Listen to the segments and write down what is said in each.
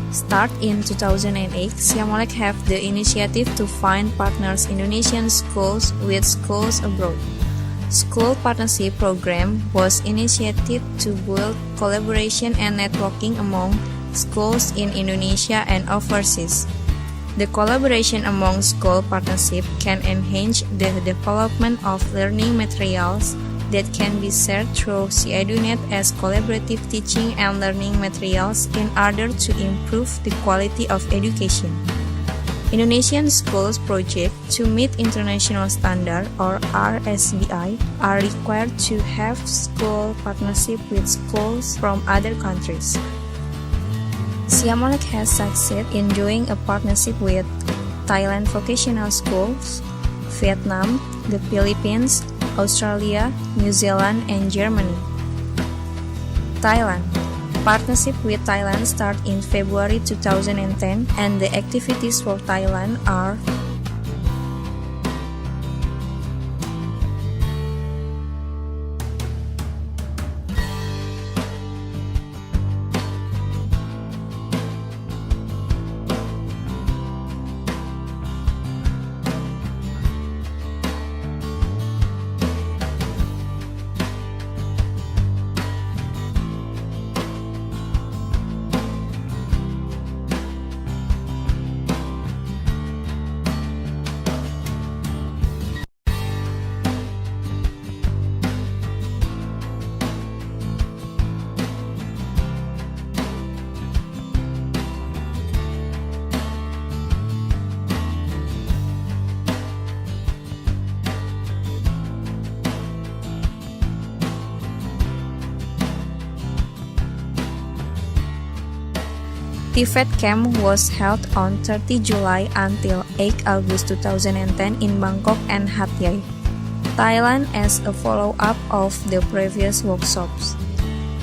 Start in 2008, Siamolek have the initiative to find partners Indonesian schools with schools abroad. School Partnership program was initiated to build collaboration and networking among schools in Indonesia and overseas. The collaboration among school partnership can enhance the development of learning materials that can be shared through SiEduNet as collaborative teaching and learning materials in order to improve the quality of education. Indonesian schools projects to meet international standard or RSBI are required to have school partnership with schools from other countries. Siamolek has succeeded in doing a partnership with Thailand Vocational Schools, Vietnam, the Philippines, Australia, New Zealand, and Germany. Thailand. Partnership with Thailand started in February 2010 and the activities for Thailand are TVET Camp was held on 30 July until 8 August 2010 in Bangkok and Hat Yai, Thailand as a follow-up of the previous workshops.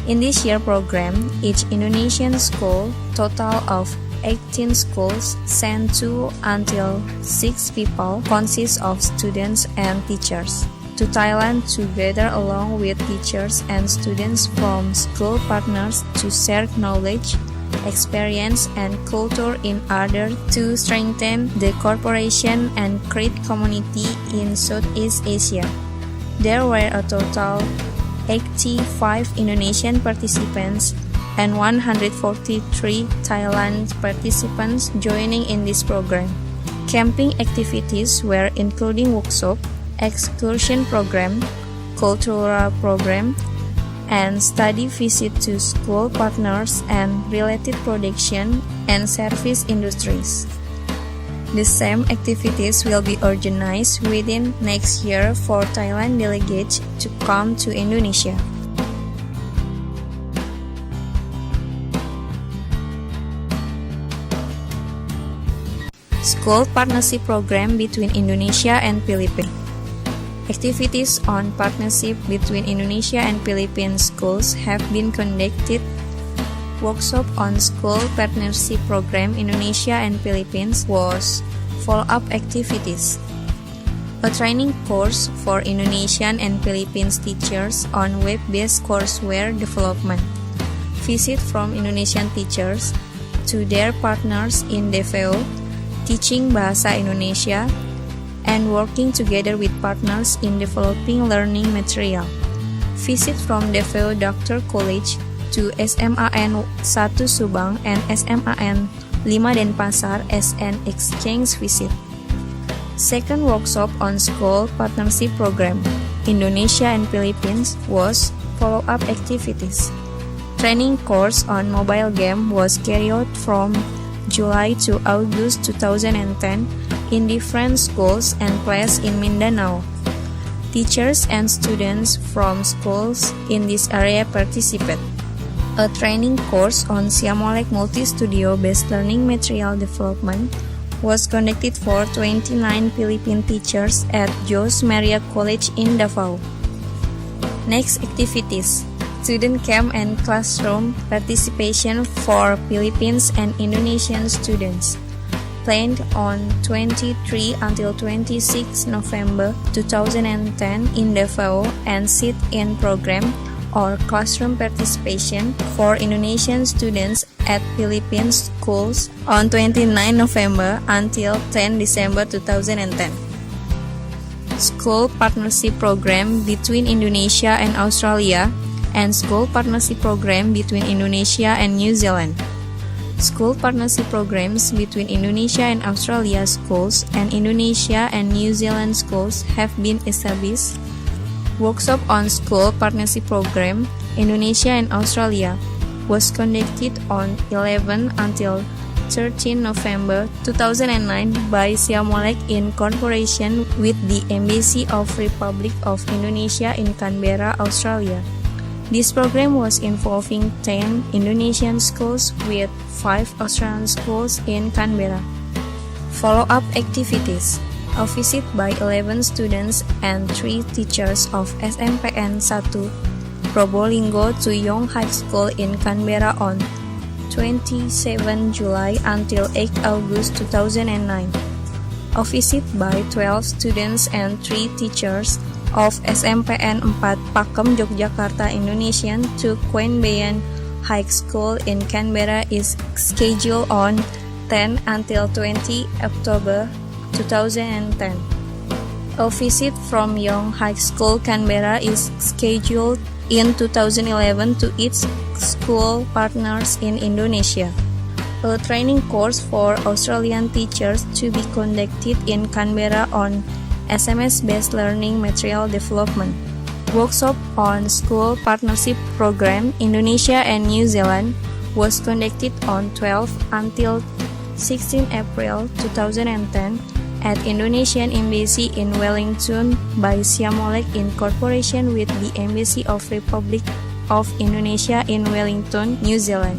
In this year's program, each Indonesian school, total of 18 schools, sent 2 until 6 people, consists of students and teachers, to Thailand together along with teachers and students from school partners to share knowledge, experience and culture in order to strengthen the cooperation and create community in Southeast Asia. There were a total 85 Indonesian participants and 143 Thailand participants joining in this program. Camping activities were including workshop, excursion program, cultural program, and study visit to school partners and related production and service industries. The same activities will be organized within next year for Thailand delegates to come to Indonesia. School Partnership Program between Indonesia and Philippines. Activities on partnership between Indonesia and Philippine schools have been conducted. Workshop on School Partnership Program Indonesia and Philippines was follow-up activities. A training course for Indonesian and Philippines teachers on web-based courseware development. Visit from Indonesian teachers to their partners in DVO, teaching Bahasa Indonesia, and working together with partners in developing learning material. Visit from DVO Doctor College to SMAN 1 Subang and SMAN 5 Denpasar as an exchange visit. Second workshop on School Partnership Program Indonesia and Philippines was follow-up activities. Training course on mobile game was carried out from July to August 2010 in different schools and places in Mindanao. Teachers and students from schools in this area participate. A training course on Siamolek Multi-Studio based learning material development was conducted for 29 Philippine teachers at Jose Maria College in Davao. Next activities: student camp and classroom participation for Philippines and Indonesian students. Planned on 23 until 26 November 2010 in Davao and sit-in program or classroom participation for Indonesian students at Philippine schools on 29 November until 10 December 2010. School Partnership Program between Indonesia and Australia and School Partnership Program between Indonesia and New Zealand. School partnership programs between Indonesia and Australia schools and Indonesia and New Zealand schools have been established. Workshop on School Partnership Program Indonesia and Australia was conducted on 11 until 13 November 2009 by Siamolek in cooperation with the Embassy of Republic of Indonesia in Canberra, Australia. This program was involving 10 Indonesian schools with 5 Australian schools in Canberra. Follow-up activities: a visit by 11 students and 3 teachers of SMPN 1 Probolinggo to Young High School in Canberra on 27 July until 8 August 2009. A visit by 12 students and 3 teachers of SMPN 4 Pakem Yogyakarta Indonesian to Queen Bayan High School in Canberra is scheduled on 10 until 20 October 2010. A visit from Young High School Canberra is scheduled in 2011 to its school partners in Indonesia. A training course for Australian teachers to be conducted in Canberra on SMS-based learning material development. Workshop on School Partnership Program Indonesia and New Zealand was conducted on 12 until 16 April 2010 at Indonesian Embassy in Wellington by Siamolek in cooperation with the Embassy of Republic of Indonesia in Wellington, New Zealand.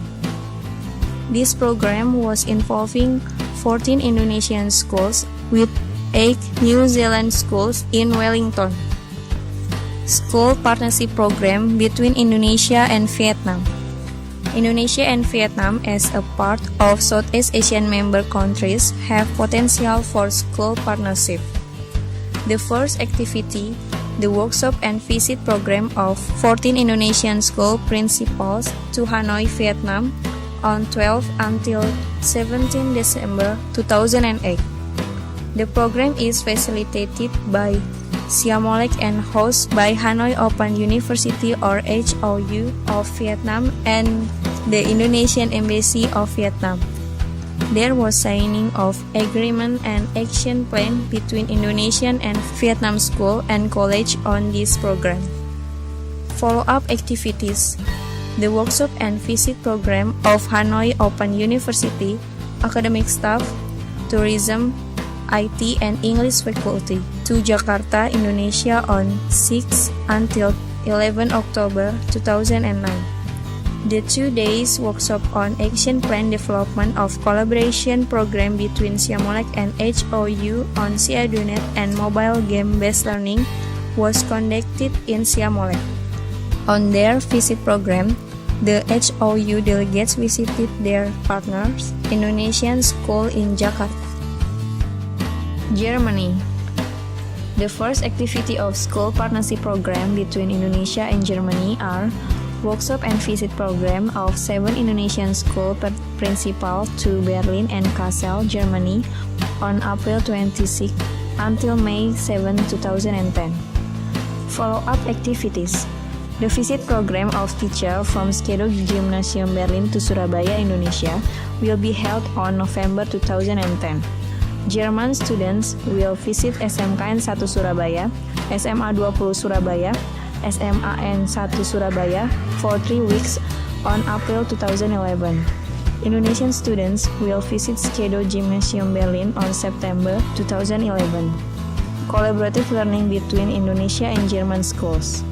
This program was involving 14 Indonesian schools with 8 New Zealand schools in Wellington. School Partnership Program between Indonesia and Vietnam. Indonesia and Vietnam, as a part of Southeast Asian member countries, have potential for school partnership. The first activity, the workshop and visit program of 14 Indonesian school principals to Hanoi, Vietnam, on 12 until 17 December 2008. The program is facilitated by Siamolek and hosted by Hanoi Open University or HOU of Vietnam and the Indonesian Embassy of Vietnam. There was signing of agreement and action plan between Indonesian and Vietnam school and college on this program. Follow-up activities: the workshop and visit program of Hanoi Open University, academic staff, tourism, IT and English faculty to Jakarta, Indonesia on 6 until 11 October 2009. The 2 days workshop on action plan development of collaboration program between Siamolek and HOU on Seadunet and mobile game-based learning was conducted in Siamolek. On their visit program, the HOU delegates visited their partners, Indonesian school in Jakarta. Germany. The first activity of school partnership program between Indonesia and Germany are workshop and visit program of 7 Indonesian school principal to Berlin and Kassel, Germany on April 26 until May 7, 2010. Follow-up activities: the visit program of teacher from Skedo Gymnasium Berlin to Surabaya, Indonesia will be held on November 2010. German students will visit SMKN 1 Surabaya, SMA 20 Surabaya, SMAN 1 Surabaya for 3 weeks on April 2011. Indonesian students will visit Skedo Gymnasium Berlin on September 2011. Collaborative learning between Indonesia and German schools.